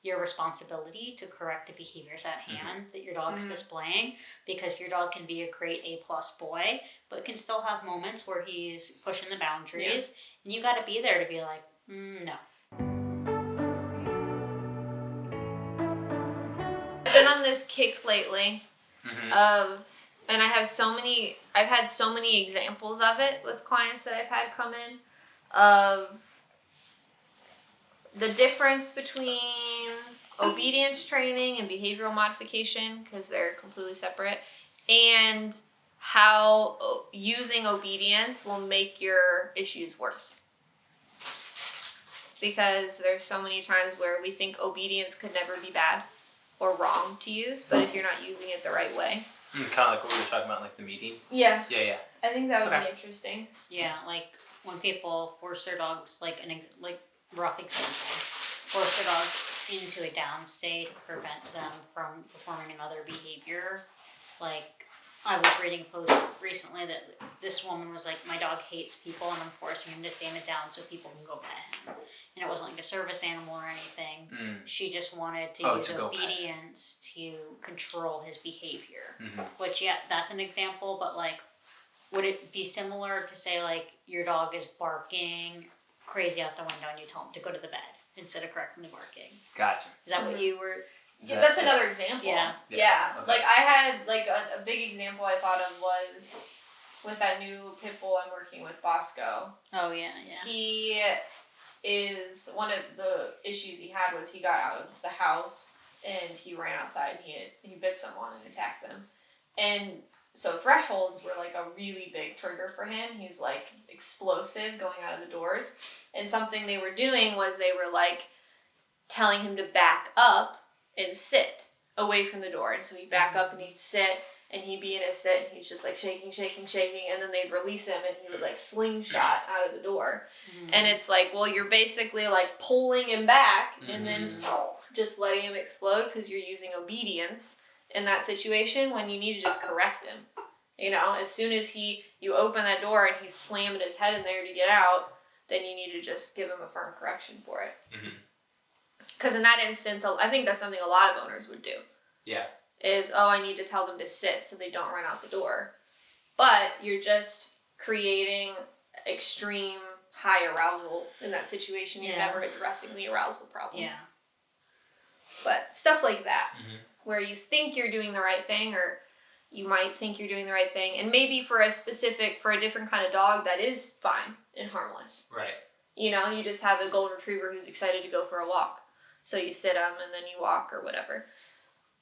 your responsibility to correct the behaviors at hand that your dog's displaying, because your dog can be a great A+ boy, but can still have moments where he's pushing the boundaries, and you got to be there to be like, no. I've been on this kick lately and I've had so many examples of it with clients that I've had come in, of the difference between obedience training and behavioral modification, because they're completely separate, and how using obedience will make your issues worse. Because there's so many times where we think obedience could never be bad or wrong to use, but if you're not using it the right way. Kind of like what we were talking about, like the meeting. Yeah. Yeah. I think that would be interesting. Yeah, like when people force their dogs, rough example, force their dogs into a down state to prevent them from performing another behavior. Like, I was reading a post recently that this woman was like, my dog hates people and I'm forcing him to stand it down so people can go pet him. And it wasn't like a service animal or anything. She just wanted to use obedience to control his behavior. Which, yeah, that's an example, but like, would it be similar to say like your dog is barking crazy out the window and you tell him to go to the bed instead of correcting the barking? Gotcha. Is that what you were... Yeah, that's another example. Yeah. Okay. Like I had like a big example I thought of was with that new pit bull I'm working with, Bosco. Oh yeah. He is, one of the issues he had was he got out of the house and he ran outside. He bit someone and attacked them, and so thresholds were like a really big trigger for him. He's like explosive going out of the doors, and something they were doing was they were like telling him to back up and sit away from the door. And so he'd back up and he'd sit and he'd be in his sit and he's just like shaking. And then they'd release him and he would like slingshot out of the door. And it's like, well, you're basically like pulling him back and then just letting him explode because you're using obedience in that situation when you need to just correct him. You know, as soon as you open that door and he's slamming his head in there to get out, then you need to just give him a firm correction for it. Because in that instance, I think that's something a lot of owners would do. Yeah. Is, I need to tell them to sit so they don't run out the door. But you're just creating extreme high arousal in that situation. You're never addressing the arousal problem. Yeah. But stuff like that, where you think you're doing the right thing, or you might think you're doing the right thing, and maybe for a different kind of dog that is fine and harmless. Right. You know, you just have a golden retriever who's excited to go for a walk. So you sit them and then you walk or whatever.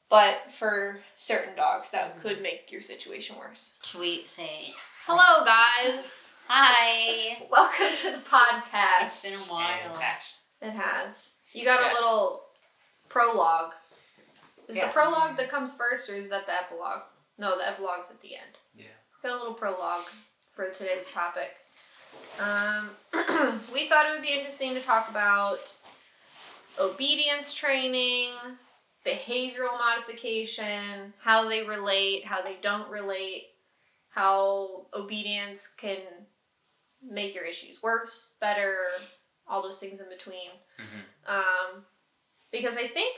But for certain dogs, that could make your situation worse. Should we say... Hello, guys. Hi. Welcome to the podcast. It's been a while. It has. You got a little prologue. Is the prologue that comes first, or is that the epilogue? No, the epilogue's at the end. Yeah. Got a little prologue for today's topic. We thought it would be interesting to talk about obedience training, behavioral modification, how they relate, how they don't relate, how obedience can make your issues worse, better, all those things in between. Because I think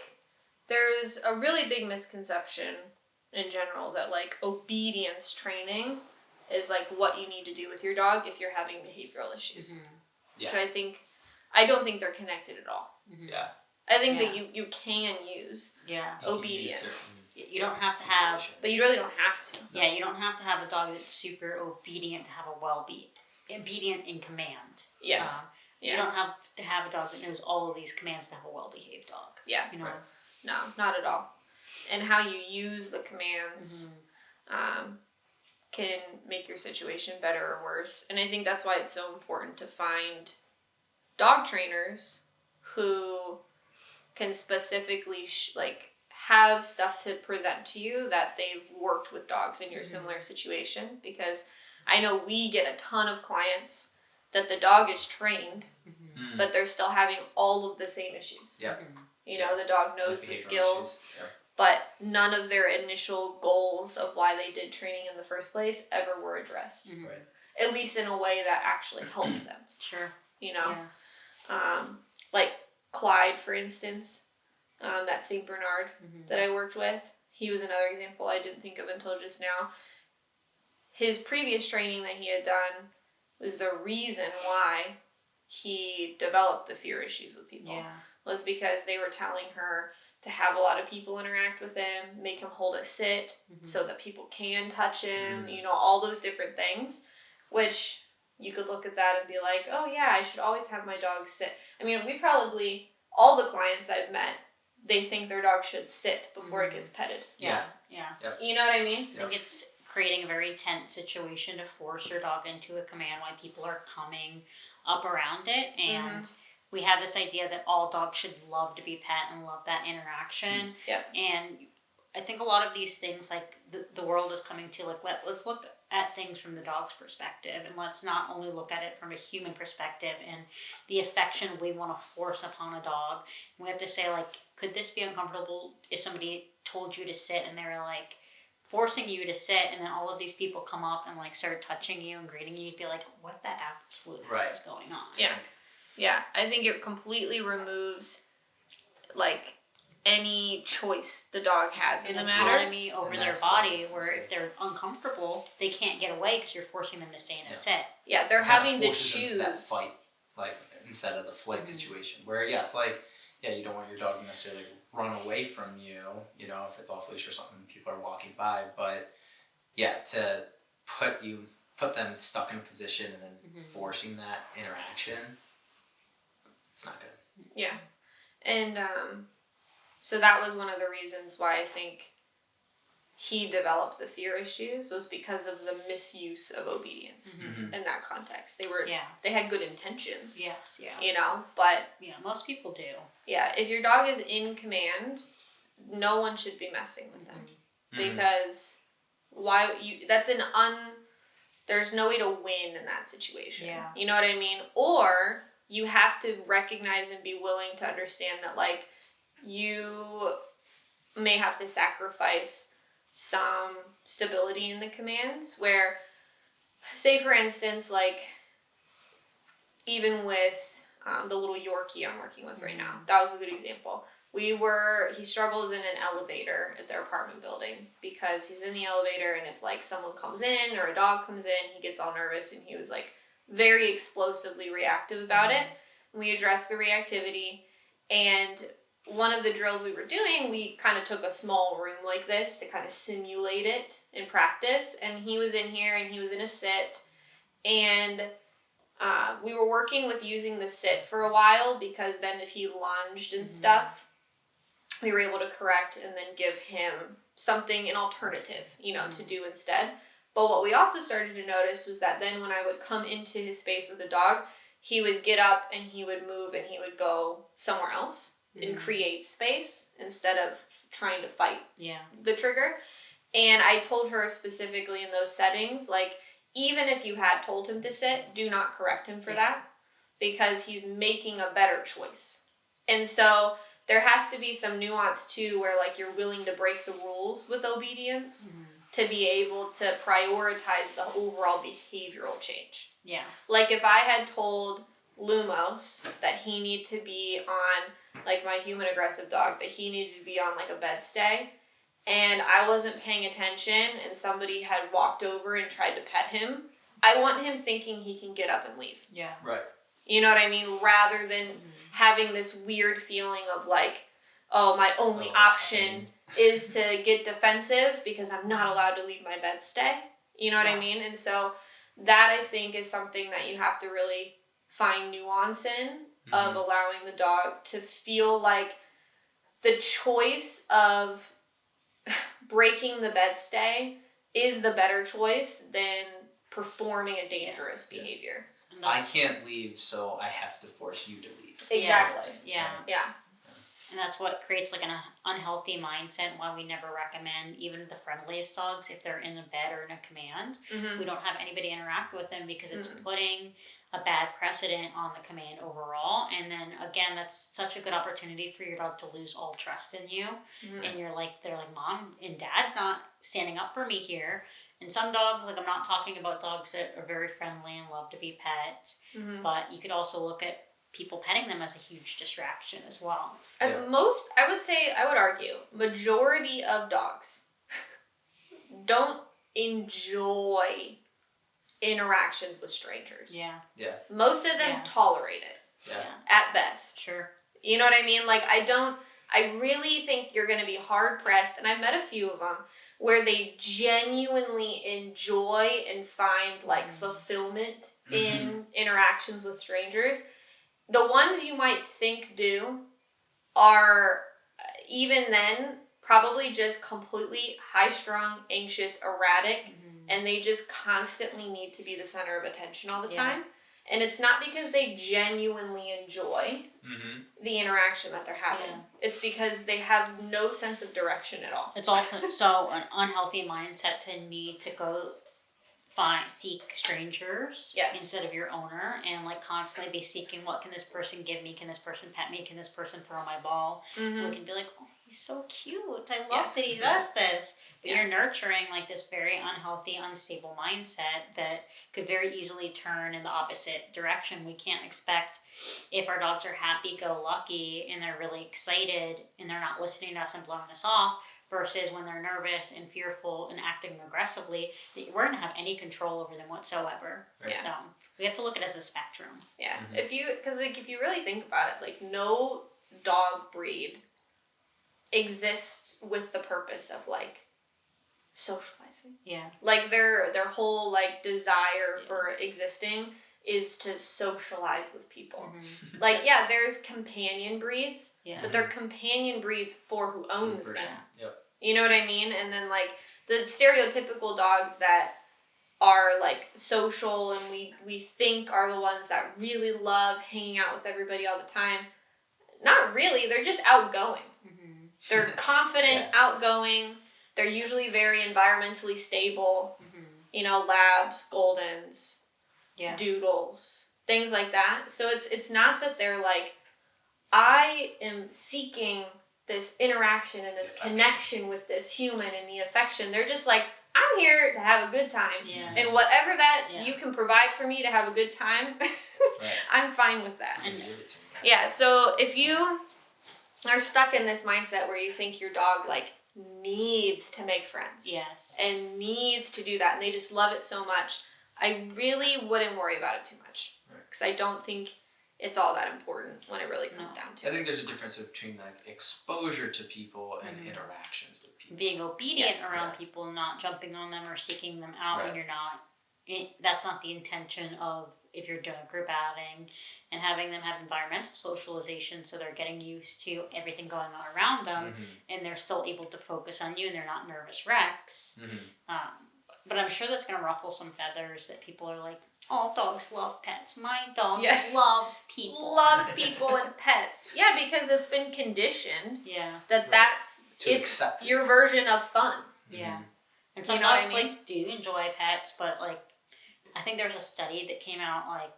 there's a really big misconception in general that like obedience training is like what you need to do with your dog if you're having behavioral issues. Yeah. Which I don't think they're connected at all. Yeah. I think that you can use obedience. You don't have to have... But you really don't have to. Yeah, you don't have to have a dog that's super obedient to have a well-being. Obedient in command. Yes. You don't have to have a dog that knows all of these commands to have a well-behaved dog. Yeah. You know? Right. No, not at all. And how you use the commands can make your situation better or worse. And I think that's why it's so important to find dog trainers who can specifically have stuff to present to you that they've worked with dogs in your similar situation. Because I know we get a ton of clients that the dog is trained, but they're still having all of the same issues. Yeah. You know, the dog knows the skills, but none of their initial goals of why they did training in the first place ever were addressed. Right. At least in a way that actually helped them. Sure. You know? Like Clyde, for instance. that St. Bernard Mm-hmm. that I worked with. He was another example I didn't think of until just now. His previous training that he had done was the reason why he developed the fear issues with people. Yeah. Was because they were telling her to have a lot of people interact with him, make him hold a sit so that people can touch him, you know, all those different things, which you could look at that and be like, oh yeah, I should always have my dog sit. I mean, all the clients I've met, they think their dog should sit before it gets petted. Yeah. Yep. You know what I mean? I think it's creating a very tense situation to force your dog into a command while people are coming up around it. And we have this idea that all dogs should love to be pet and love that interaction. Yep. And I think a lot of these things, like the world is coming to, like, let's look at things from the dog's perspective, and let's not only look at it from a human perspective and the affection we want to force upon a dog. And we have to say, like, could this be uncomfortable if somebody told you to sit and they were like forcing you to sit, and then all of these people come up and like start touching you and greeting you? You'd be like, what the absolute heck is going on? Yeah, I think it completely removes like any choice the dog has in the matter. Autonomy over their body, where if they're uncomfortable, they can't get away because you're forcing them to stay in a sit. Yeah, they're having to choose. Them to that fight, like instead of the flight situation, where yes, like you don't want your dog to necessarily run away from you, you know, if it's off leash or something, people are walking by, but to put them stuck in a position and then forcing that interaction, it's not good. Yeah, and so that was one of the reasons why I think he developed the fear issues, was because of the misuse of obedience in that context. They had good intentions. Yes, yeah. You know, but most people do. Yeah, if your dog is in command, no one should be messing with them because there's no way to win in that situation. Yeah. You know what I mean? Or you have to recognize and be willing to understand that, like, you may have to sacrifice some stability in the commands, where, say for instance, like, even with the little Yorkie I'm working with right now, that was a good example. He struggles in an elevator at their apartment building because he's in the elevator, and if like someone comes in or a dog comes in, he gets all nervous, and he was like very explosively reactive about it. We addressed the reactivity, and one of the drills we were doing, we kind of took a small room like this to kind of simulate it in practice, and he was in here and he was in a sit, and we were working with using the sit for a while, because then if he lunged and stuff, we were able to correct and then give him an alternative, you know, to do instead. But what we also started to notice was that then when I would come into his space with the dog, he would get up and he would move and he would go somewhere else and create space instead of trying to fight the trigger. And I told her specifically in those settings, like, even if you had told him to sit, do not correct him for that, because he's making a better choice. And so there has to be some nuance too, where like you're willing to break the rules with obedience to be able to prioritize the overall behavioral change. Yeah. Like if I had told Lumos that he needed to be on, like my human aggressive dog, that he needed to be on like a bed stay, and I wasn't paying attention and somebody had walked over and tried to pet him, I want him thinking he can get up and leave. Yeah. Right. You know what I mean? Rather than having this weird feeling of like, oh, my only option is to get defensive because I'm not allowed to leave my bed stay. You know what I mean? And so that, I think, is something that you have to really find nuance in, of allowing the dog to feel like the choice of breaking the bed stay is the better choice than performing a dangerous behavior. I can't leave, so I have to force you to leave. Exactly. Yes. Yeah. And that's what creates like an unhealthy mindset, why we never recommend even the friendliest dogs, if they're in a bed or in a command, we don't have anybody interact with them, because it's putting a bad precedent on the command overall. And then again, that's such a good opportunity for your dog to lose all trust in you. And they're like, Mom and Dad's not standing up for me here. And some dogs, like, I'm not talking about dogs that are very friendly and love to be pets, but you could also look at people petting them as a huge distraction as well. And Yeah. I would argue, majority of dogs don't enjoy interactions with strangers. Yeah. Most of them Yeah. tolerate it, Yeah. at best. Sure. You know what I mean? Like, I really think you're going to be hard pressed, and I've met a few of them, where they genuinely enjoy and find, like, fulfillment in interactions with strangers. The ones you might think do are, even then, probably just completely high-strung, anxious, erratic, and they just constantly need to be the center of attention all the time. And it's not because they genuinely enjoy the interaction that they're having. Yeah. It's because they have no sense of direction at all. It's also an unhealthy mindset to need to go seek strangers instead of your owner, and like constantly be seeking, what can this person give me? Can this person pet me? Can this person throw my ball? We can be like, oh, he's so cute. I love that he does this. But you're nurturing like this very unhealthy, unstable mindset that could very easily turn in the opposite direction. We can't expect, if our dogs are happy-go-lucky and they're really excited and they're not listening to us and blowing us off, versus when they're nervous and fearful and acting aggressively, that we're going to have any control over them whatsoever. Right. So we have to look at it as a spectrum. Yeah. If you really think about it, like, no dog breed exists with the purpose of, like, socializing. Yeah. Like, their whole, like, desire for existing is to socialize with people. Like, yeah, there's companion breeds, but they're companion breeds for who owns them. Yep. You know what I mean? And then, like, the stereotypical dogs that are, like, social and we think are the ones that really love hanging out with everybody all the time. Not really. They're just outgoing. They're confident, outgoing. They're usually very environmentally stable. You know, labs, Goldens, doodles, things like that. So it's not that they're like, I am seeking this interaction and this connection with this human and the affection. They're just like, I'm here to have a good time. And whatever that you can provide for me to have a good time, I'm fine with that. Yeah, so if you are stuck in this mindset where you think your dog, like, needs to make friends and needs to do that, and they just love it so much, I really wouldn't worry about it too much, because I don't think it's all that important when it really comes down to I it. think there's a difference between, like, exposure to people and interactions with people. Being obedient around people, not jumping on them or seeking them out when you're not. That's not the intention of, if you're doing group outing and having them have environmental socialization, so they're getting used to everything going on around them, and they're still able to focus on you and they're not nervous wrecks. But I'm sure that's going to ruffle some feathers, that people are like, all dogs love pets. My dog loves people. Loves people and pets. Yeah, because it's been conditioned that's accept your version of fun. Yeah. And some You know what I dogs mean? like do enjoy pets, but like, I think there's a study that came out like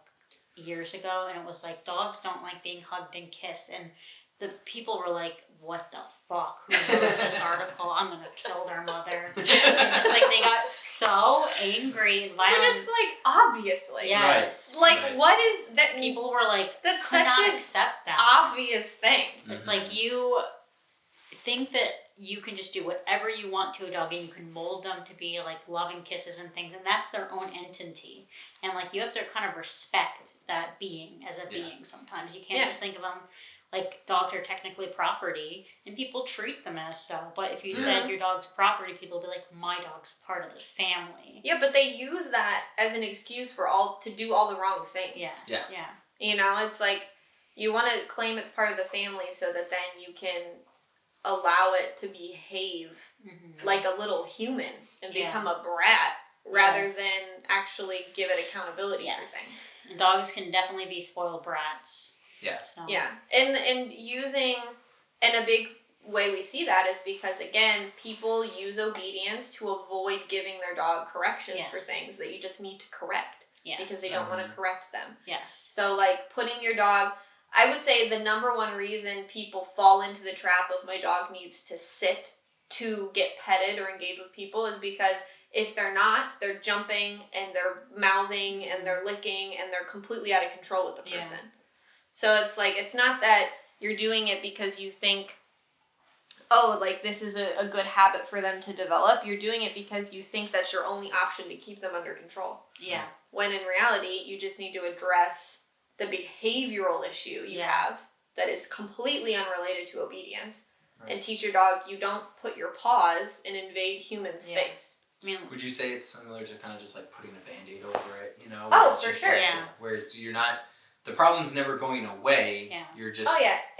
years ago, and it was like, dogs don't like being hugged and kissed, and the people were like, what the fuck? Who wrote this article? I'm gonna kill their mother. And just like, they got so angry and violent. But it's like, obviously. Yes. Like, what is that? People were like, That's could such not an accept that. obvious thing. It's like, you think that you can just do whatever you want to a dog, and you can mold them to be like loving kisses and things, and that's their own entity. And like, you have to kind of respect that being as a being sometimes. You can't just think of them like, dogs are technically property, and people treat them as so. But if you said your dog's property, people would be like, my dog's part of the family. Yeah, but they use that as an excuse to do all the wrong things. Yes. Yeah. You know, it's like, you want to claim it's part of the family so that then you can allow it to behave like a little human and become a brat rather than actually give it accountability for things. And dogs can definitely be spoiled brats. Yeah. So. Yeah. And a big way we see that is because, again, people use obedience to avoid giving their dog corrections for things that you just need to correct. Because they don't want to correct them. Yes. So, like, putting your dog, I would say the number one reason people fall into the trap of my dog needs to sit to get petted or engage with people is because if they're not, they're jumping and they're mouthing and they're licking and they're completely out of control with the person. So it's like, it's not that you're doing it because you think, oh, like this is a good habit for them to develop. You're doing it because you think that's your only option to keep them under control. Yeah. When in reality, you just need to address the behavioral issue you have that is completely unrelated to obedience. Right. And teach your dog, you don't put your paws and invade human space. I mean, would you say it's similar to kind of just like putting a Band-Aid over it, you know? Oh, for sure. Like, yeah. Whereas you're not, the problem's never going away. Yeah. You're just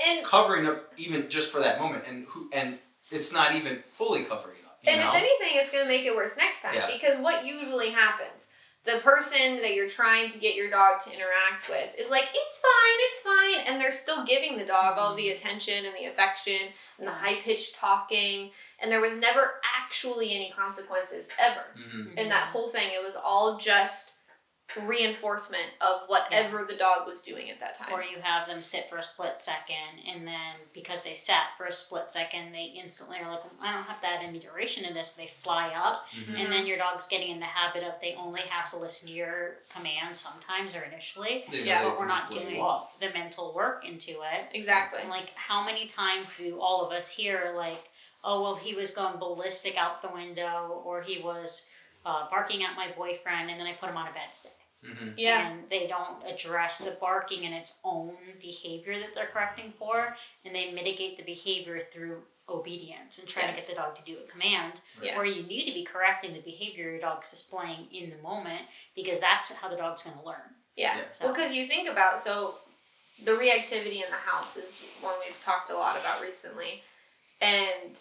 And covering up even just for that moment, and it's not even fully covering up. You know? If anything, it's going to make it worse next time. Yeah. Because what usually happens, the person that you're trying to get your dog to interact with is like, it's fine, and they're still giving the dog all the attention and the affection and the high-pitched talking, and there was never actually any consequences ever. Mm-hmm. In that whole thing, it was all just reinforcement of whatever the dog was doing at that time. Or you have them sit for a split second, and then because they sat for a split second, they instantly are like, I don't have to add any duration to this. They fly up, and then your dog's getting in the habit of they only have to listen to your commands sometimes or initially. But we're not doing the mental work into it. Exactly. And like, how many times do all of us hear like, oh, well, he was going ballistic out the window, or he was barking at my boyfriend, and then I put him on a bed stay. Mm-hmm. Yeah. And they don't address the barking and its own behavior that they're correcting for, and they mitigate the behavior through obedience and trying to get the dog to do a command. Yeah. Where you need to be correcting the behavior your dog's displaying in the moment, because that's how the dog's going to learn. Yeah. Well, because you think about, so the reactivity in the house is one we've talked a lot about recently. And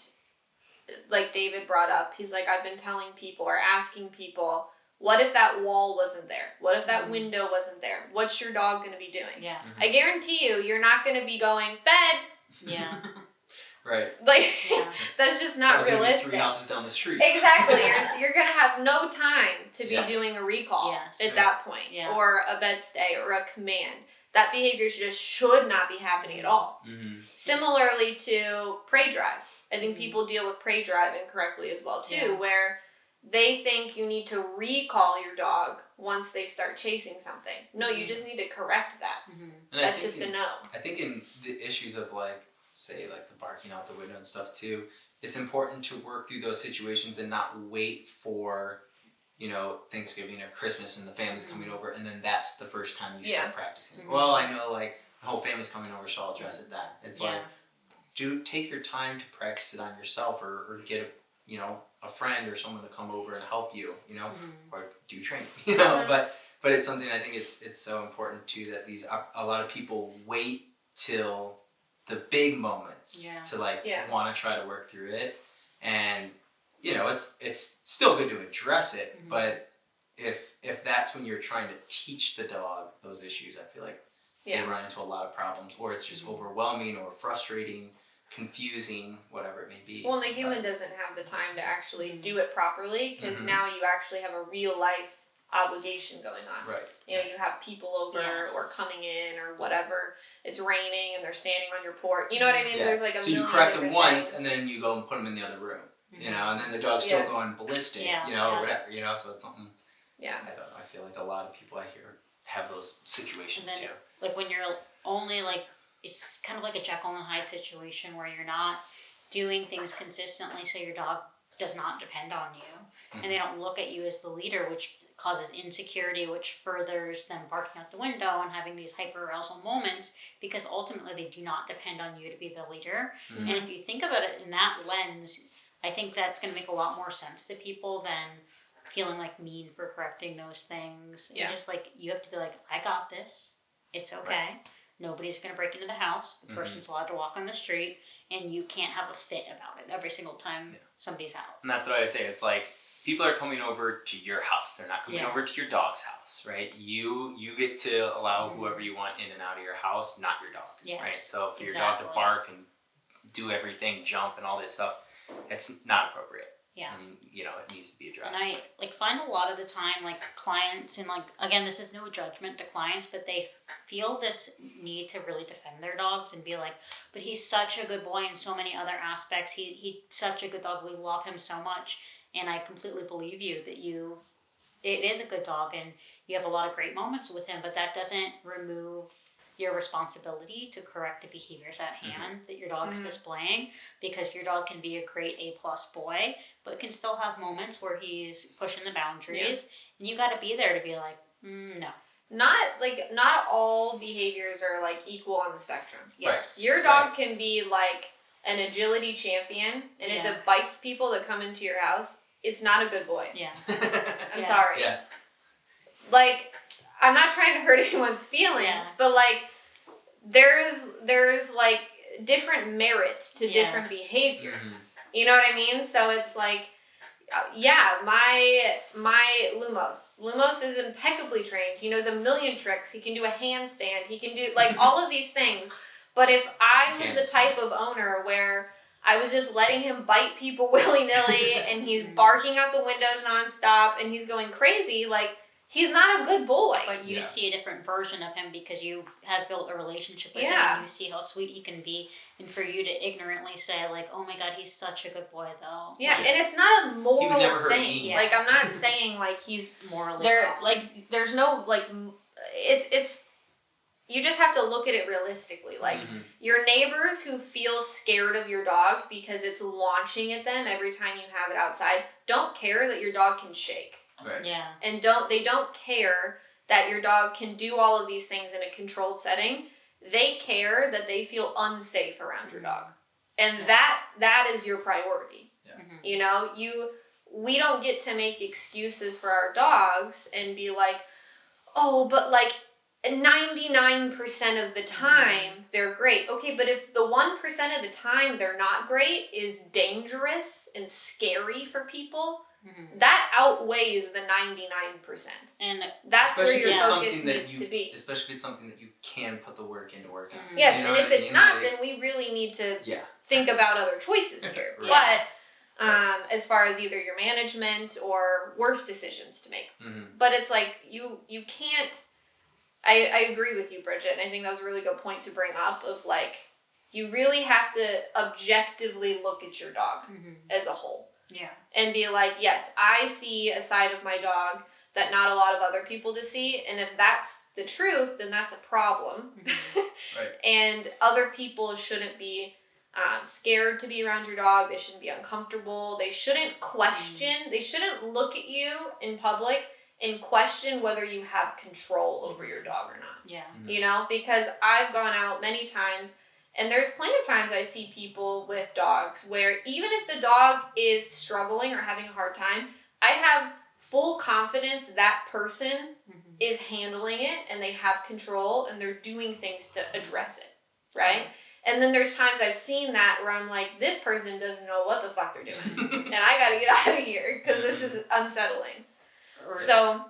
like David brought up, he's like, I've been telling people or asking people, what if that wall wasn't there? What if that window wasn't there? What's your dog going to be doing? Yeah. I guarantee you're not going to be going, bed. Yeah. Right. Like, that's just not realistic. 3 houses down the street. Exactly. You're going to have no time to be doing a recall at that point. Yeah. Or a bed stay or a command. That behavior should not be happening at all. Mm-hmm. Similarly to prey drive. I think people deal with prey drive incorrectly as well too, where they think you need to recall your dog once they start chasing something. No, you just need to correct that. Mm-hmm. That's just a no. I think in the issues of like, say like the barking out the window and stuff too, it's important to work through those situations and not wait for, you know, Thanksgiving or Christmas and the family's coming over, and then that's the first time you start practicing. Well, I know like the whole family's coming over, so I'll address it then. It's like, take your time to practice it on yourself, or get a friend or someone to come over and help you, or do training, but it's something I think it's so important too, that a lot of people wait till the big moments to want to try to work through it, and it's still good to address it, but if that's when you're trying to teach the dog those issues, I feel like they run into a lot of problems, or it's just overwhelming or frustrating, confusing, whatever it may be. Well, and the human doesn't have the time to actually do it properly, because now you actually have a real life obligation going on. Right. You have people over or coming in or whatever. It's raining and they're standing on your porch. You know what I mean? There's like a million So you correct them once, things. and then you go and put them in the other room. And then the dog's still going ballistic. Whatever. So it's something. Yeah. I don't know. I feel like a lot of people I hear have those situations and then, too. Like when you're only like, it's kind of like a Jekyll and Hyde situation where you're not doing things consistently, so your dog does not depend on you, and they don't look at you as the leader, which causes insecurity, which furthers them barking out the window and having these hyper-arousal moments, because ultimately they do not depend on you to be the leader. And if you think about it in that lens, I think that's going to make a lot more sense to people than feeling like mean for correcting those things. Yeah. Just like, you have to be like, I got this. It's okay. Right. Nobody's going to break into the house. The person's allowed to walk on the street, and you can't have a fit about it every single time somebody's out. And that's what I would say. It's like, people are coming over to your house. They're not coming over to your dog's house, right? You get to allow whoever you want in and out of your house, not your dog, right? So for your dog to bark and do everything, jump and all this stuff, it's not appropriate. Yeah. And, it needs to be addressed. And I find a lot of the time, clients, and again, this is no judgment to clients, but they feel this need to really defend their dogs and be like, but he's such a good boy in so many other aspects. He's such a good dog. We love him so much. And I completely believe you that it is a good dog, and you have a lot of great moments with him, but that doesn't remove your responsibility to correct the behaviors at hand that your dog's displaying, because your dog can be a great A+ boy, but can still have moments where he's pushing the boundaries, and you got to be there to be like, no. Not all behaviors are like equal on the spectrum. Yes. Your dog can be like an agility champion, and if it bites people that come into your house, it's not a good boy. Yeah. I'm sorry. Yeah. Like, I'm not trying to hurt anyone's feelings, but like, there's like different merit to different behaviors. You know what I mean? So it's like, my Lumos is impeccably trained. He knows a million tricks. He can do a handstand. He can do like all of these things. But if I was the type of owner where I was just letting him bite people willy-nilly and he's barking out the windows nonstop and he's going crazy, like, he's not a good boy. But you see a different version of him because you have built a relationship with him, and you see how sweet he can be. And for you to ignorantly say, like, oh my God, he's such a good boy, though. Yeah, and it's not a moral thing. Me. Like, I'm not saying, like, he's morally there. wrong. Like, there's no, like, it's, you just have to look at it realistically. Like, your neighbors who feel scared of your dog because it's launching at them every time you have it outside don't care that your dog can shake. Right. Yeah. And they don't care that your dog can do all of these things in a controlled setting. They care that they feel unsafe around your dog. And that is your priority. Yeah. You know, we don't get to make excuses for our dogs and be like, oh, but like 99% of the time they're great. Okay, but if the 1% of the time they're not great is dangerous and scary for people, that outweighs the 99%. And that's especially where your focus needs to be. Especially if it's something that you can put the work into working. Yes, you know and if it's mean? not, like, then we really need to yeah. think about other choices here. But as far as either your management or worse decisions to make. But it's like, you can't, I agree with you, Bridget, and I think that was a really good point to bring up of like, you really have to objectively look at your dog as a whole. Yeah. And be like, yes, I see a side of my dog that not a lot of other people to see, and if that's the truth, then that's a problem. Right. And other people shouldn't be scared to be around your dog. They shouldn't be uncomfortable. They shouldn't question. They shouldn't look at you in public and question whether you have control over your dog or not. Yeah. You know, because I've gone out many times, and there's plenty of times I see people with dogs where even if the dog is struggling or having a hard time, I have full confidence that person is handling it and they have control and they're doing things to address it, right? And then there's times I've seen that where I'm like, this person doesn't know what the fuck they're doing. And I gotta get out of here because this is unsettling. Or, so,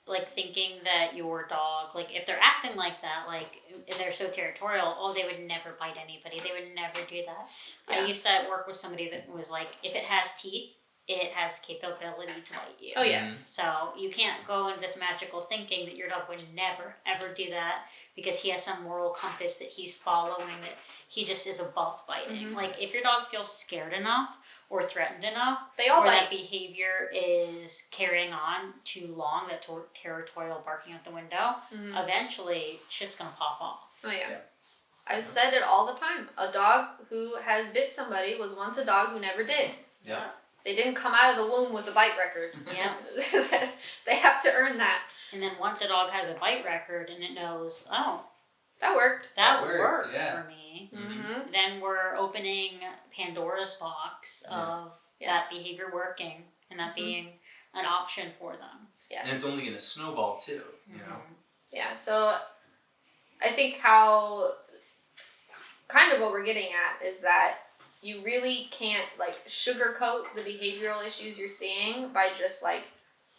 like, thinking that your dog, like, if they're acting like that, like, they're so territorial, oh, they would never bite anybody. They would never do that. Yeah. I used to work with somebody that was like, if it has teeth, it has the capability to bite you. Oh, yes. So you can't go into this magical thinking that your dog would never, ever do that because he has some moral compass that he's following, that he just is above biting. Like, if your dog feels scared enough or threatened enough, they all or bite. that behavior is carrying on too long, that territorial barking out the window, eventually shit's gonna pop off. Oh, yeah. I've said it all the time. A dog who has bit somebody was once a dog who never did. Yeah. They didn't come out of the womb with a bite record. Yeah. They have to earn that. And then once a dog has a bite record and it knows, oh, that worked. That worked for me. Mm-hmm. Then we're opening Pandora's box of that behavior working and that being an option for them. Yes. And it's only going to snowball too, you know? Yeah, so I think how, kind of what we're getting at is that you really can't, like, sugarcoat the behavioral issues you're seeing by just, like,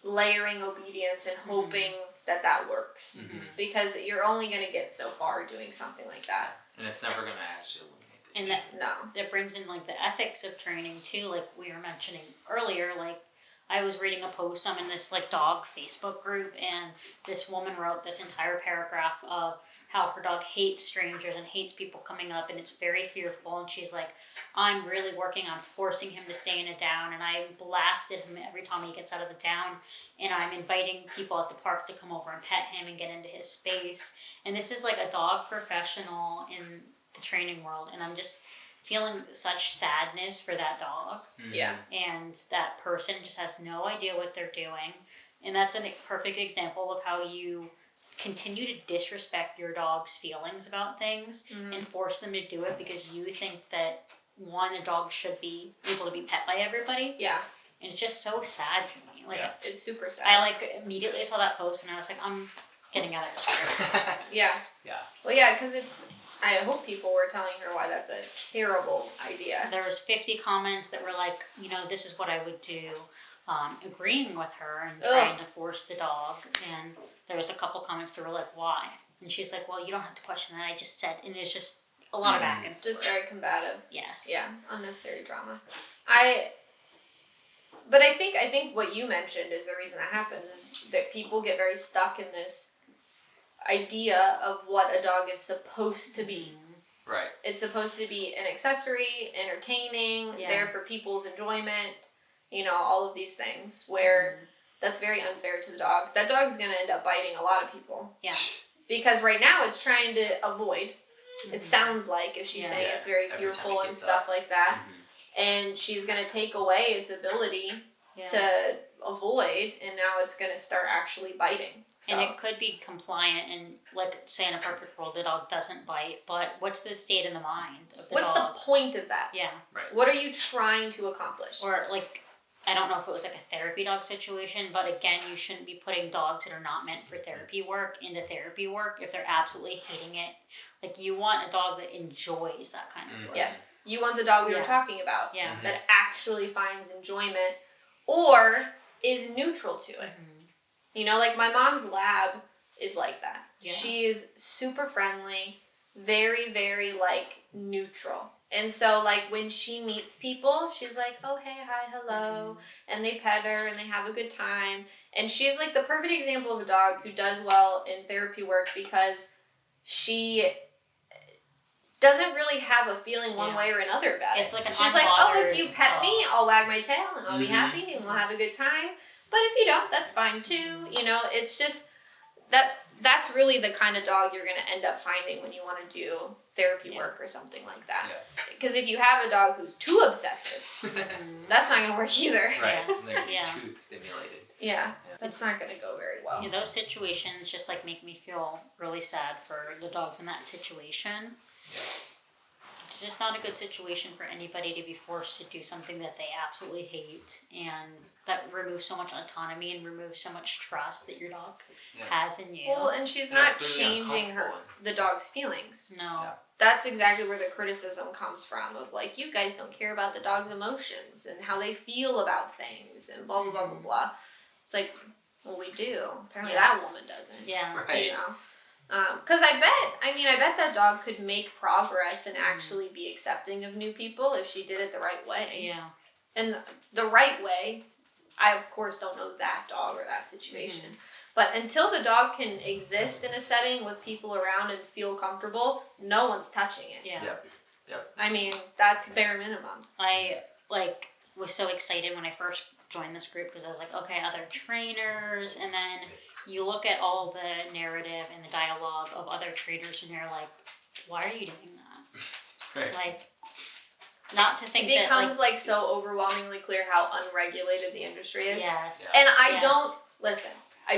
layering obedience and hoping that works. Because you're only going to get so far doing something like that. And it's never going to actually eliminate the And that brings in, like, the ethics of training, too, like we were mentioning earlier. Like, I was reading a post, I'm in this like dog Facebook group, and this woman wrote this entire paragraph of how her dog hates strangers and hates people coming up, and it's very fearful, and she's like, I'm really working on forcing him to stay in a down, and I blasted him every time he gets out of the down, and I'm inviting people at the park to come over and pet him and get into his space. And this is like a dog professional in the training world, and I'm just feeling such sadness for that dog. Yeah. And that person just has no idea what they're doing. And that's a perfect example of how you continue to disrespect your dog's feelings about things and force them to do it because you think that, one, a dog should be able to be pet by everybody. Yeah. And it's just so sad to me. Like, it's super sad. I like immediately saw that post and I was like, I'm getting out of this group. Yeah. Yeah. Well, yeah, because I hope people were telling her why that's a terrible idea. There was 50 comments that were like, you know, this is what I would do, agreeing with her and trying to force the dog. And there was a couple comments that were like, why? And she's like, well, you don't have to question that. I just said, and it's just a lot of back and forth. Just very combative. Yes. Yeah, unnecessary drama. But I think what you mentioned is the reason that happens is that people get very stuck in this idea of what a dog is supposed to be. Right. It's supposed to be an accessory, entertaining, there for people's enjoyment, you know, all of these things where that's very unfair to the dog. That dog's going to end up biting a lot of people. Yeah. Because right now it's trying to avoid. It sounds like, if she's saying it's very fearful and stuff like that. And she's going to take away its ability to avoid, and now it's going to start actually biting. So. And it could be compliant, and like, say in a perfect world, the dog doesn't bite, but what's the state in the mind of the What's dog? the point of that? Yeah. Right. What are you trying to accomplish? Or like, I don't know if it was like a therapy dog situation, but again, you shouldn't be putting dogs that are not meant for therapy work into therapy work if they're absolutely hating it. Like, you want a dog that enjoys that kind of work. Yes. You want the dog we were talking about. Yeah. That actually finds enjoyment or is neutral to it. You know, like my mom's lab is like that. Yeah. She is super friendly, very, very, like, neutral. And so, like, when she meets people, she's like, oh, hey, hi, hello. And they pet her and they have a good time. And she's, like, the perfect example of a dog who does well in therapy work because she doesn't really have a feeling one way or another about it. It's like an She's like, oh, if unbothered you pet me, dog. I'll wag my tail and I'll be happy and we'll have a good time. But if you don't, that's fine too. You know, it's just that's really the kind of dog you're going to end up finding when you want to do therapy work or something like that. Because if you have a dog who's too obsessive, that's not going to work either. Right. Yes. They're too stimulated. Yeah. That's not going to go very well. Yeah, those situations just like make me feel really sad for the dogs in that situation. It's just not a good situation for anybody to be forced to do something that they absolutely hate, and that removes so much autonomy and removes so much trust that your dog has in you. Well, and she's not changing the dog's feelings. No. Yeah. That's exactly where the criticism comes from of, like, you guys don't care about the dog's emotions and how they feel about things and blah, blah, blah, blah, blah. It's like, well, we do. Apparently that woman doesn't. Yeah. Right. You know? Because I bet that dog could make progress and actually be accepting of new people if she did it the right way. Yeah. And the right way, I of course don't know that dog or that situation. But until the dog can exist in a setting with people around and feel comfortable, no one's touching it. Yeah. Yep. I mean, that's bare minimum. I was so excited when I first joined this group because I was like, okay, other trainers, and then you look at all the narrative and the dialogue of other trainers and you're like, why are you doing that? Right. Like, not to think It becomes that, like so overwhelmingly clear how unregulated the industry is. Yes. And I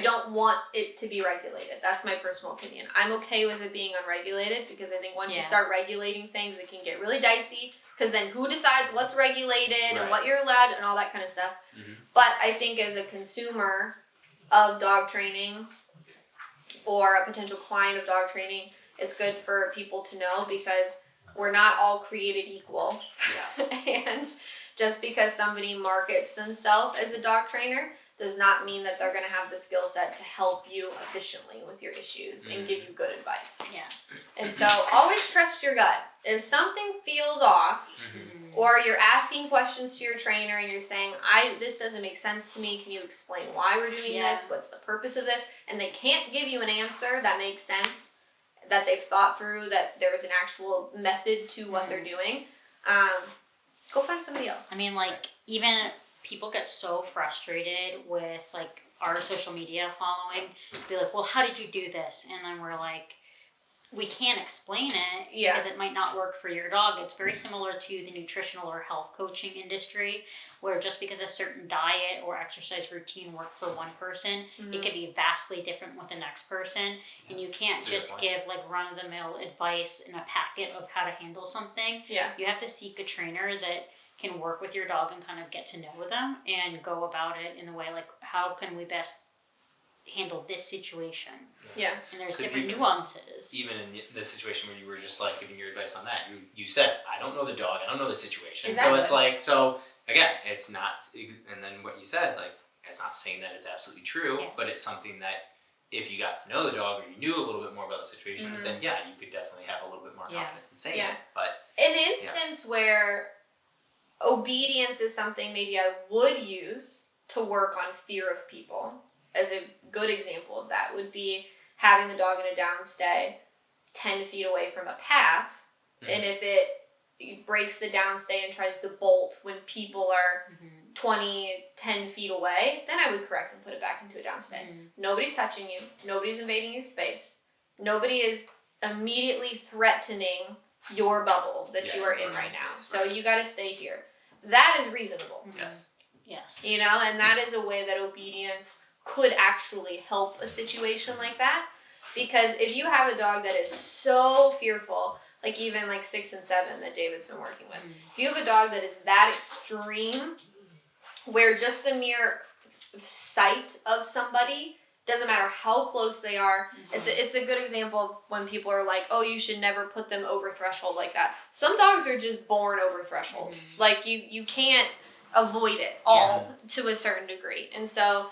don't want it to be regulated. That's my personal opinion. I'm okay with it being unregulated because I think once you start regulating things, it can get really dicey because then who decides what's regulated and what you're allowed and all that kind of stuff. But I think as a consumer of dog training or a potential client of dog training, it's good for people to know because we're not all created equal. And just because somebody markets themselves as a dog trainer does not mean that they're going to have the skill set to help you efficiently with your issues and give you good advice. Yes. And so always trust your gut. If something feels off, or you're asking questions to your trainer and you're saying, this doesn't make sense to me, can you explain why we're doing this? What's the purpose of this? And they can't give you an answer that makes sense, that they've thought through, that there is an actual method to what they're doing, go find somebody else. I mean, like, even people get so frustrated with, like, our social media following. Be like, well, how did you do this? And then we're like, we can't explain it because it might not work for your dog. It's very similar to the nutritional or health coaching industry, where just because a certain diet or exercise routine work for one person, it could be vastly different with the next person. And you can't just give like run-of-the-mill advice in a packet of how to handle something. You have to seek a trainer that can work with your dog and kind of get to know them and go about it in the way like, how can we best handle this situation? And there's different nuances. Even in the situation where you were just like giving your advice on that, you said, I don't know the dog, I don't know the situation. So it's like, so again, it's not, and then what you said, like, it's not saying that it's absolutely true, but it's something that if you got to know the dog or you knew a little bit more about the situation, then you could definitely have a little bit more confidence in saying it. But an instance where obedience is something maybe I would use to work on fear of people, as a good example of that would be having the dog in a downstay 10 feet away from a path, and if it breaks the downstay and tries to bolt when people are 10 feet away, then I would correct and put it back into a downstay. Nobody's touching you. Nobody's invading your space. Nobody is immediately threatening your bubble that you are in right now. So you got to stay here. That is reasonable. Yes. You know, and that is a way that obedience could actually help a situation like that. Because if you have a dog that is so fearful, like even like 6 and 7 that David's been working with, if you have a dog that is that extreme, where just the mere sight of somebody, doesn't matter how close they are, it's a good example of when people are like, oh, you should never put them over threshold like that. Some dogs are just born over threshold. Like you can't avoid it all to a certain degree. And so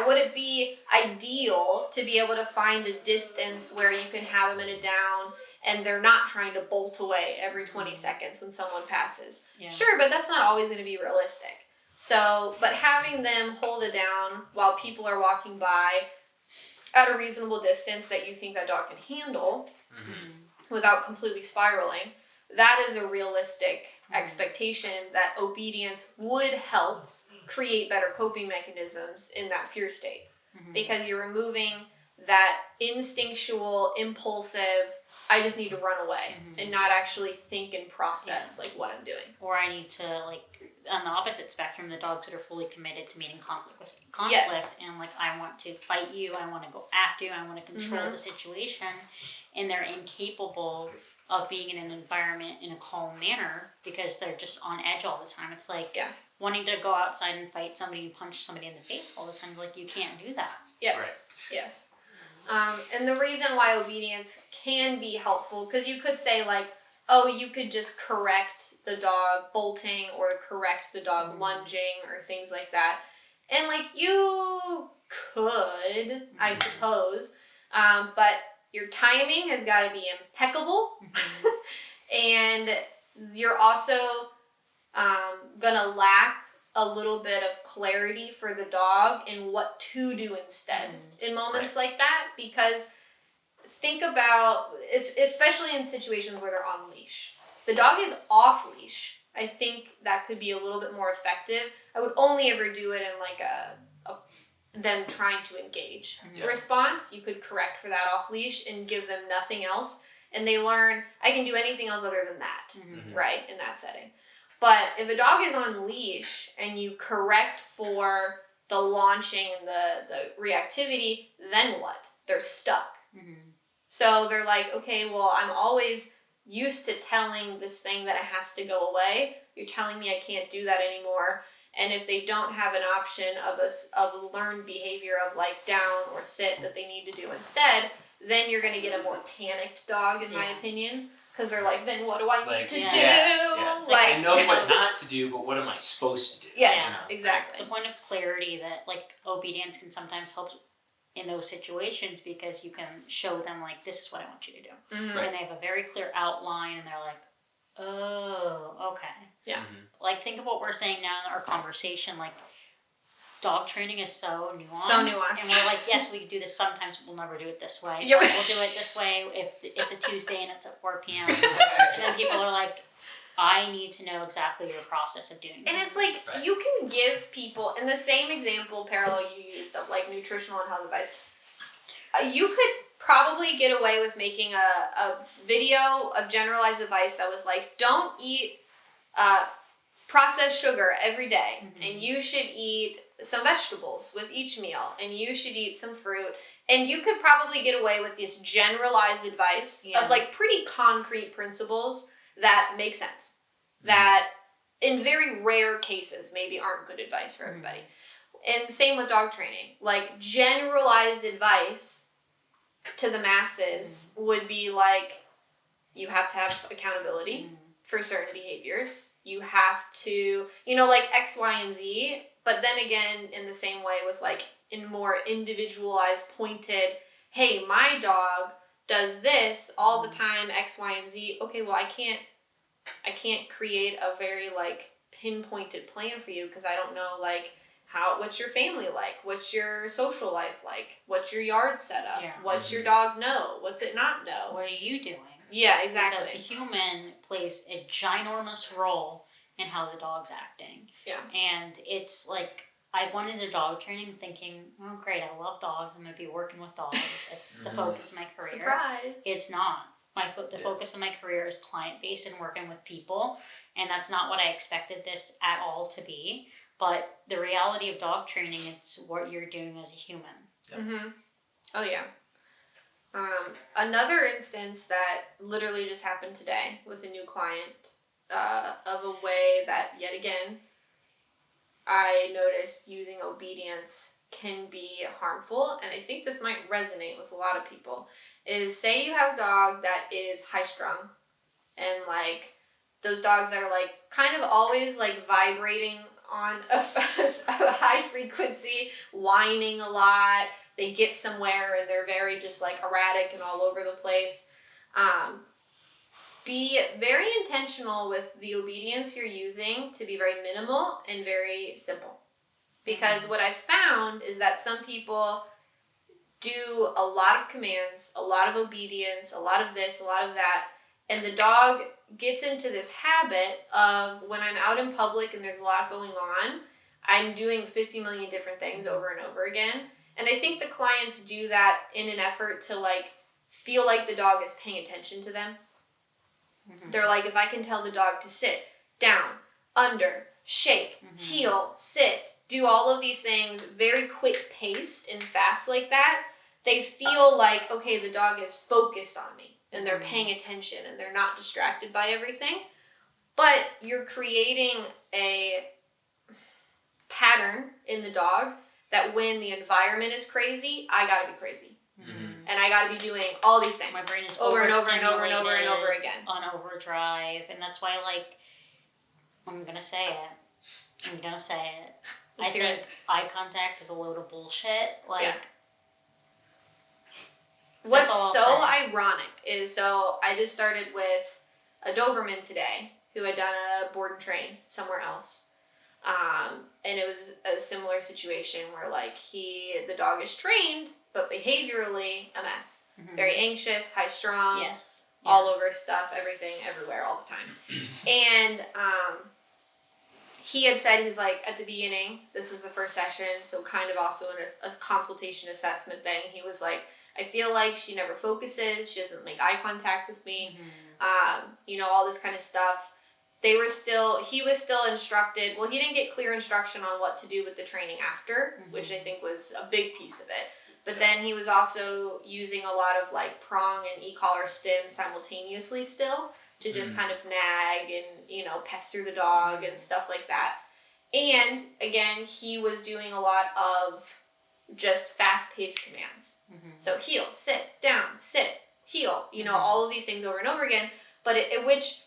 would it be ideal to be able to find a distance where you can have them in a down and they're not trying to bolt away every 20 seconds when someone passes? Sure, but that's not always going to be realistic. So, but having them hold it down while people are walking by at a reasonable distance that you think that dog can handle without completely spiraling, that is a realistic expectation that obedience would help create better coping mechanisms in that fear state. Because you're removing that instinctual, impulsive, I just need to run away and not actually think and process like what I'm doing. Or I need to, like, on the opposite spectrum, the dogs that are fully committed to meeting conflict and like, I want to fight you, I want to go after you, I want to control the situation, and they're incapable of being in an environment in a calm manner because they're just on edge all the time. It's like wanting to go outside and fight somebody and punch somebody in the face all the time. Like, you can't do that. Yes. And the reason why obedience can be helpful, because you could say like, oh, you could just correct the dog bolting or correct the dog lunging or things like that. And like you could, I suppose, but your timing has got to be impeccable. And you're also gonna lack a little bit of clarity for the dog in what to do instead in moments like that, because think about, especially in situations where they're on leash. If the dog is off leash, I think that could be a little bit more effective. I would only ever do it in like a them trying to engage response. You could correct for that off leash and give them nothing else, and they learn I can do anything else other than that, right, in that setting. But if a dog is on leash and you correct for the launching and the reactivity, then what? They're stuck. So they're like, okay, well, I'm always used to telling this thing that it has to go away. You're telling me I can't do that anymore. And if they don't have an option of a learned behavior of like down or sit that they need to do instead, then you're going to get a more panicked dog, in my opinion. Because they're like, then what do I need to do? Yes. Like, I know what not to do, but what am I supposed to do? Yes, exactly. It's a point of clarity that like obedience can sometimes help in those situations because you can show them like, this is what I want you to do. Mm-hmm. Right. And they have a very clear outline and they're like, oh, okay. Yeah. Like think of what we're saying now in our conversation, like dog training is so nuanced. So nuanced. And we're like, yes, we can do this sometimes, we'll never do it this way. Yep. Or we'll do it this way if it's a Tuesday and it's at 4 p.m. And then people are like, I need to know exactly your process of doing And it's like, you can give people, in the same example parallel you used of like nutritional and health advice, you could probably get away with making a video of generalized advice that was like, don't eat processed sugar every day, and you should eat some vegetables with each meal, and you should eat some fruit. And you could probably get away with this generalized advice of like pretty concrete principles that make sense. That in very rare cases maybe aren't good advice for everybody. And same with dog training. Like generalized advice to the masses would be like, you have to have accountability for certain behaviors. You have to, like X, Y, and Z. But then again, in the same way with like in more individualized, pointed, hey, my dog does this all the time, X, Y, and Z. Okay, well, I can't create a very like pinpointed plan for you because I don't know like what's your family like? What's your social life like? What's your yard setup? What's your dog know? What's it not know? What are you doing? Yeah, exactly. Because the human plays a ginormous role in how the dog's acting. Yeah. And it's like, I went into dog training thinking, oh great, I love dogs. I'm going to be working with dogs. That's the focus of my career. Surprise. It's not. The focus of my career is client-based and working with people. And that's not what I expected this at all to be. But the reality of dog training, it's what you're doing as a human. Yep. Mm-hmm. Oh, yeah. Another instance that literally just happened today with a new client of a way that, yet again, I noticed using obedience can be harmful. And I think this might resonate with a lot of people. Is say you have a dog that is high-strung and like those dogs that are like kind of always like vibrating on a high frequency, whining a lot. They get somewhere and they're very just like erratic and all over the place. Be very intentional with the obedience you're using to be very minimal and very simple. Because what I've found is that some people do a lot of commands, a lot of obedience, a lot of this, a lot of that, and the dog gets into this habit of when I'm out in public and there's a lot going on, I'm doing 50 million different things over and over again. And I think the clients do that in an effort to like feel like the dog is paying attention to them. They're like, if I can tell the dog to sit, down, under, shake, heel, sit, do all of these things very quick paced and fast like that, they feel like, okay, the dog is focused on me and they're paying attention and they're not distracted by everything. But you're creating a pattern in the dog that when the environment is crazy, I gotta be crazy. And I gotta be doing all these things. My brain is over and over and over and over and over again. On overdrive. And that's why, like, I'm gonna say it. I think eye contact is a load of bullshit. Like, what's so ironic is, so I just started with a Doberman today who had done a board and train somewhere else. And it was a similar situation where like the dog is trained, but behaviorally a mess. Very anxious, high strung, all over stuff, everything, everywhere, all the time. And he had said, he's like, at the beginning, this was the first session, so kind of also in a consultation assessment thing, he was like, I feel like she never focuses, she doesn't make eye contact with me, all this kind of stuff. He was still instructed, well, he didn't get clear instruction on what to do with the training after, which I think was a big piece of it. But then he was also using a lot of like prong and e-collar stim simultaneously still to just kind of nag and, pester the dog and stuff like that. And again, he was doing a lot of just fast-paced commands. So heel, sit, down, sit, heel, all of these things over and over again. but which,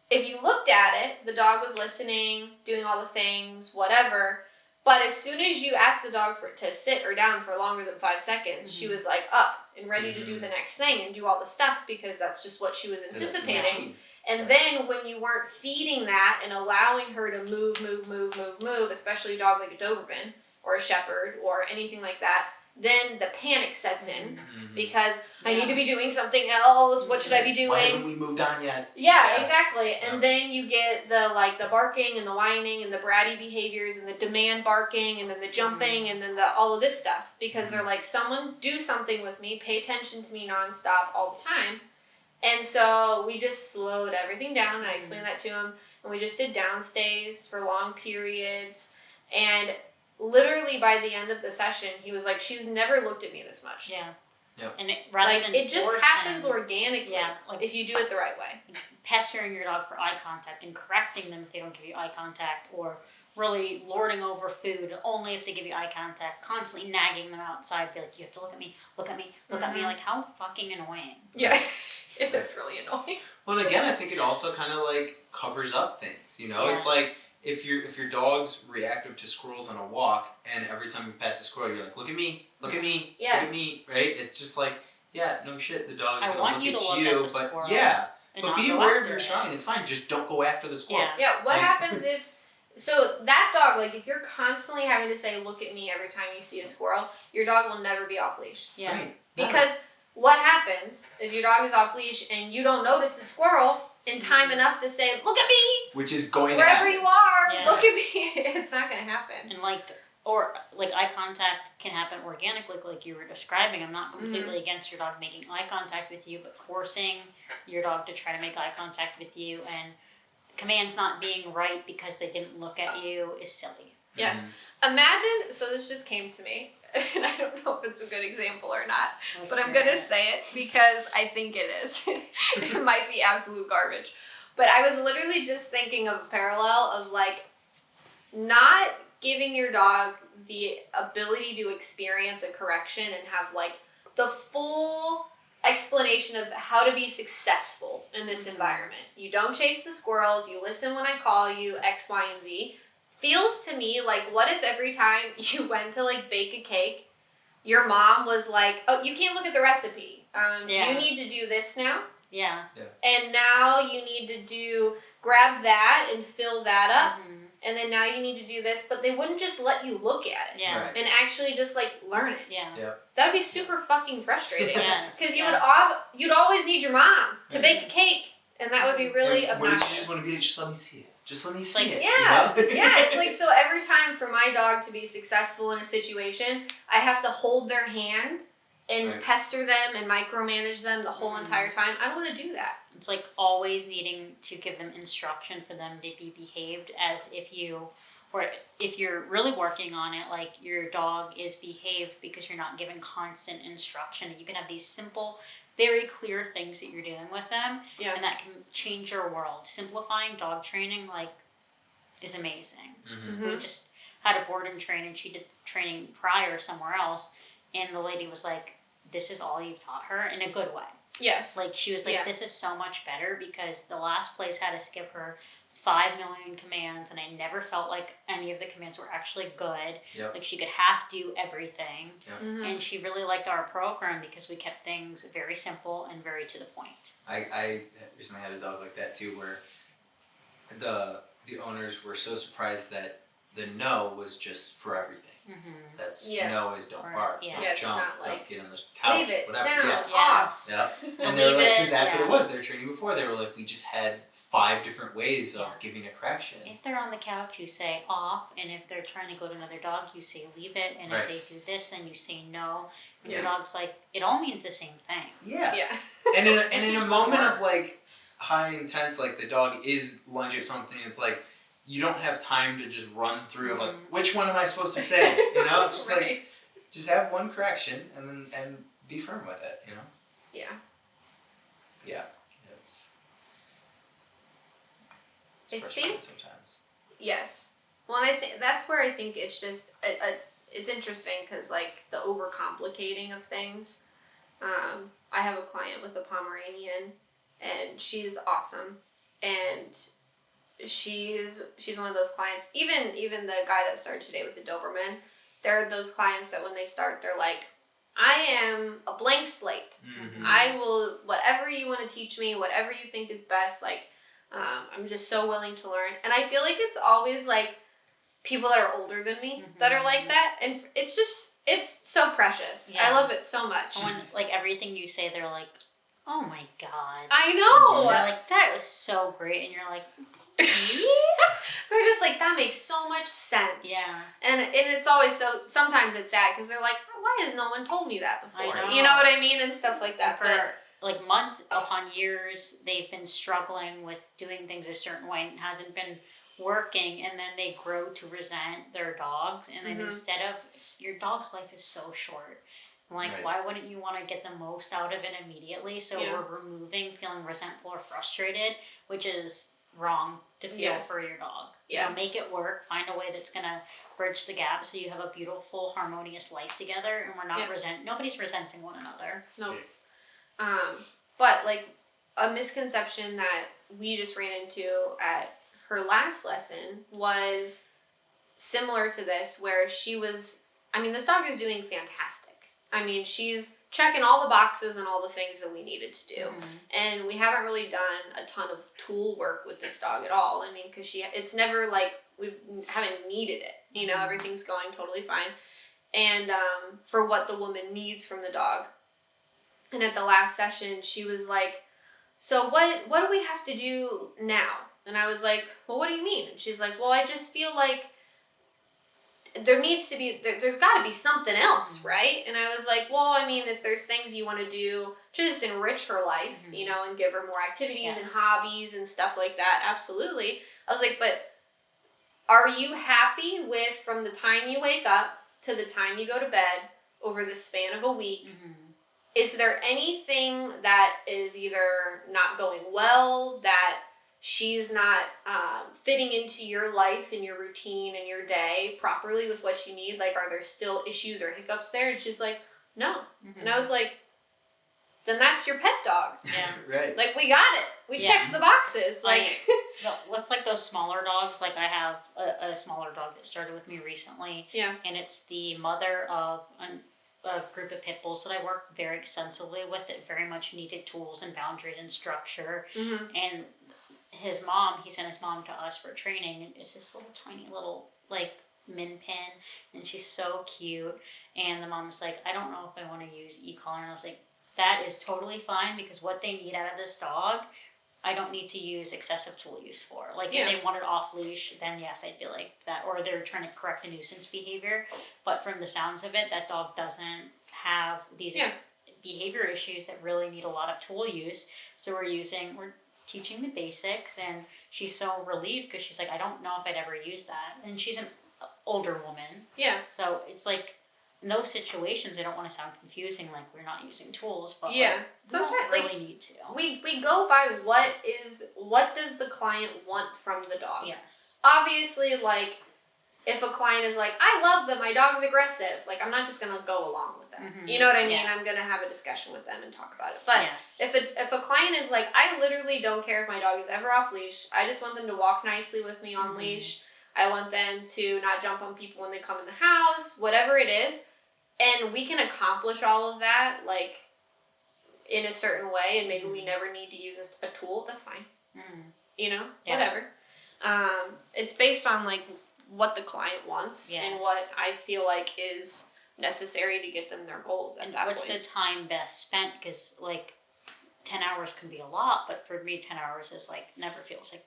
if you looked at it, the dog was listening, doing all the things, whatever. But as soon as you asked the dog to sit or down for longer than 5 seconds, she was like up and ready to do the next thing and do all the stuff because that's just what she was anticipating. And then when you weren't feeding that and allowing her to move, especially a dog like a Doberman or a Shepherd or anything like that, then the panic sets in because I need to be doing something else. What should I be doing? Why haven't we moved on yet? Yeah, exactly. And then you get the barking and the whining and the bratty behaviors and the demand barking and then the jumping and then all of this stuff because they're like, someone do something with me, pay attention to me nonstop all the time. And so we just slowed everything down and I explained that to him and we just did downstays for long periods and literally by the end of the session, he was like, she's never looked at me this much. Yeah. Yep. And it just happens organically if you do it the right way. Pestering your dog for eye contact and correcting them if they don't give you eye contact or really lording over food only if they give you eye contact, constantly nagging them outside, be like, you have to look at me, look at me, look at me. Like, how fucking annoying. Yeah. It is really annoying. Well, and again, I think it also kind of like covers up things, you know? It's like, if your dog's reactive to squirrels on a walk, and every time you pass a squirrel, you're like, look at me, look at me, look at me, right? It's just like, yeah, no shit, the dog's gonna look at you, but squirrel but be aware of your surroundings. It's fine, just don't go after the squirrel. Yeah. What happens so that dog, like if you're constantly having to say, look at me every time you see a squirrel, your dog will never be off leash. Yeah. Right. Because what happens if your dog is off leash and you don't notice the squirrel in time enough to say, look at me, which is going wherever to happen. you are, look at me. It's not going to happen. And eye contact can happen organically, like you were describing. I'm not completely against your dog making eye contact with you, but forcing your dog to try to make eye contact with you and commands not being right because they didn't look at you is silly. Yes. Imagine, so this just came to me, and I don't know if it's a good example or not, but I'm going to say it because I think it is. It might be absolute garbage. But I was literally just thinking of a parallel of like not giving your dog the ability to experience a correction and have like the full explanation of how to be successful in this environment. You don't chase the squirrels, you listen when I call you, X, Y, and Z. Feels to me like, what if every time you went to like bake a cake, your mom was like, oh, you can't look at the recipe. You need to do this now. Yeah. And now you need to grab that and fill that up. And then now you need to do this, but they wouldn't just let you look at it. Yeah. Right. And actually just like learn it. Yeah. That would be super fucking frustrating. Yes. Because you'd always need your mom to bake a cake. And that would be really obnoxious. What if you just want to be like, just let me see it. Just let me see it. Yeah. You know? Yeah, it's like, so every time for my dog to be successful in a situation, I have to hold their hand and pester them and micromanage them the whole entire time. I don't want to do that. It's like always needing to give them instruction for them to be behaved as if you're really working on it, like your dog is behaved because you're not giving constant instruction. You can have these simple, very clear things that you're doing with them, and that can change your world. Simplifying dog training, is amazing. We just had a board and train, and she did training prior somewhere else, and the lady was like, this is all you've taught her, in a good way. Yes. Like, she was like, this is so much better because the last place had to skip her 5 million commands, and I never felt like any of the commands were actually good. Yep. Like, she could half do everything. Yep. And she really liked our program because we kept things very simple and very to the point. I recently had a dog like that too, where the owners were so surprised that the no was just for everything. That's no is don't bark, don't jump, don't get on the couch, leave it whatever. down, Yes. off. Yep. And they were like, because that's what it was. They were training before. They were like, we just had 5 different ways of giving a correction. If they're on the couch, you say off, and if they're trying to go to another dog, you say leave it, and if they do this, then you say no. And your dog's like, it all means the same thing. Yeah. Yeah. And in a moment of like high intense, like the dog is lunging at something, it's like you don't have time to just run through of like, which one am I supposed to say? You know, it's just like, just have one correction and be firm with it, you know? Yeah. Yeah. It's I frustrating think sometimes. Yes. Well, and I think that's where I think it's just it's interesting because like the overcomplicating of things. I have a client with a Pomeranian, and she's awesome, and she's one of those clients. Even the guy that started today with the Doberman, there are those clients that when they start, they're like, I am a blank slate. Mm-hmm. I will, whatever you want to teach me, whatever you think is best, like, I'm just so willing to learn. And I feel like it's always like people that are older than me that are like that, and it's so precious. Yeah. I love it so much. And when, like, everything you say, they're like, oh my God. I know! They're like, that was so great, and you're like, They're just like, that makes so much sense. yeah. And it's always so, sometimes it's sad because they're like, why has no one told me that before? I know. You know what I mean? And stuff like that. For like months upon years, they've been struggling with doing things a certain way and it hasn't been working, and then they grow to resent their dogs, and then instead of, your dog's life is so short. Like, Right. why wouldn't you want to get the most out of it immediately? So we're removing feeling resentful or frustrated, which is wrong to feel for your dog. Yeah. You know, make it work. Find a way that's going to bridge the gap so you have a beautiful, harmonious life together, and we're not nobody's resenting one another. No. But, like, a misconception that we just ran into at her last lesson was similar to this, where she was, I mean, this dog is doing fantastic. I mean, she's checking all the boxes and all the things that we needed to do. And we haven't really done a ton of tool work with this dog at all. I mean, because it's never like we haven't needed it. You know, everything's going totally fine. And for what the woman needs from the dog. And at the last session, she was like, so what do we have to do now? And I was like, well, what do you mean? And she's like, well, I just feel like there needs to be, there's got to be something else, right? And I was like, well, I mean, if there's things you want to do to just enrich her life, you know, and give her more activities and hobbies and stuff like that, absolutely. I was like, but are you happy with, from the time you wake up to the time you go to bed, over the span of a week, is there anything that is either not going well, that she's not fitting into your life and your routine and your day properly with what you need? Like, are there still issues or hiccups there? And she's like, no. And I was like, then that's your pet dog. Yeah. Right. Like, we got it. We checked the boxes. Like, with like those smaller dogs, like I have a smaller dog that started with me recently. Yeah. And it's the mother of a group of pit bulls that I work very extensively with that very much needed tools and boundaries and structure. And his mom, he sent his mom to us for training, and it's this little tiny little like min pin, and she's so cute. And the mom's like, I don't know if I want to use e-collar, and I was like, that is totally fine, because what they need out of this dog, I don't need to use excessive tool use for. Like, if they wanted off leash, then yes, I'd be like that, or they're trying to correct a nuisance behavior. But from the sounds of it, that dog doesn't have these behavior issues that really need a lot of tool use. So we're teaching the basics, and she's so relieved because she's like, I don't know if I'd ever use that. And she's an older woman. Yeah. So it's like, in those situations, I don't want to sound confusing, like we're not using tools, but like, sometimes we don't really need to. We go by what does the client want from the dog. Yes. Obviously, like, if a client is like, I love that my dog's aggressive, like, I'm not just gonna go along with that. You know what I mean? I'm gonna have a discussion with them and talk about it. But if a client is like, I literally don't care if my dog is ever off leash, I just want them to walk nicely with me on leash. I want them to not jump on people when they come in the house, whatever it is. And we can accomplish all of that, like, in a certain way, and maybe we never need to use a tool. That's fine. You know? Whatever. It's based on, like, what the client wants and what I feel like is necessary to get them their goals at that what's point. the time best spent? Because, like, 10 hours can be a lot, but for me, 10 hours is, like, never feels like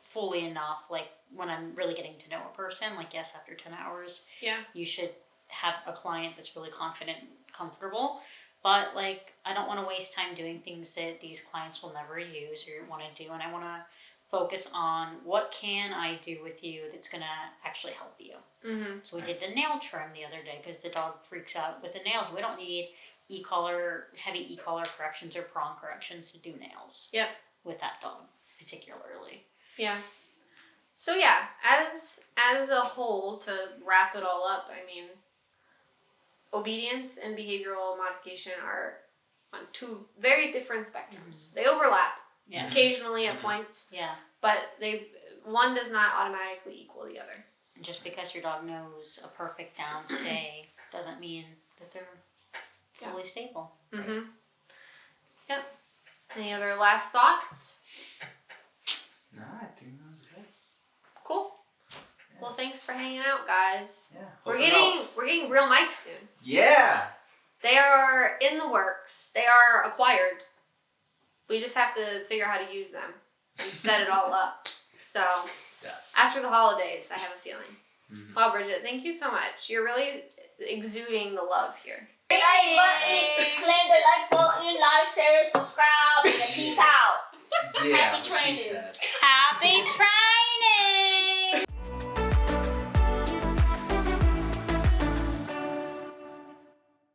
fully enough. Like, when I'm really getting to know a person, like, yes, after 10 hours, you should have a client that's really confident and comfortable. But, like, I don't want to waste time doing things that these clients will never use or want to do, and I want to focus on what can I do with you that's going to actually help you. So we did the nail trim the other day because the dog freaks out with the nails. We don't need heavy e-collar corrections or prong corrections to do nails with that dog particularly. So as a whole, to wrap it all up, I mean, obedience and behavioral modification are on two very different spectrums. They overlap occasionally at points. Yeah. But one does not automatically equal the other. And just because your dog knows a perfect downstay doesn't mean that they're fully stable. Mm-hmm. Yep. Any other last thoughts? No, I think that was good. Cool. Yeah. Well, thanks for hanging out, guys. Yeah. We're getting real mics soon. Yeah. They are in the works. They are acquired. We just have to figure out how to use them and set it all up. So, after the holidays, I have a feeling. Mm-hmm. Wow, Bridget, thank you so much. You're really exuding the love here. Like button, slam the like button, like, share, subscribe, and peace out. Yeah, Happy what she training. said. Happy training!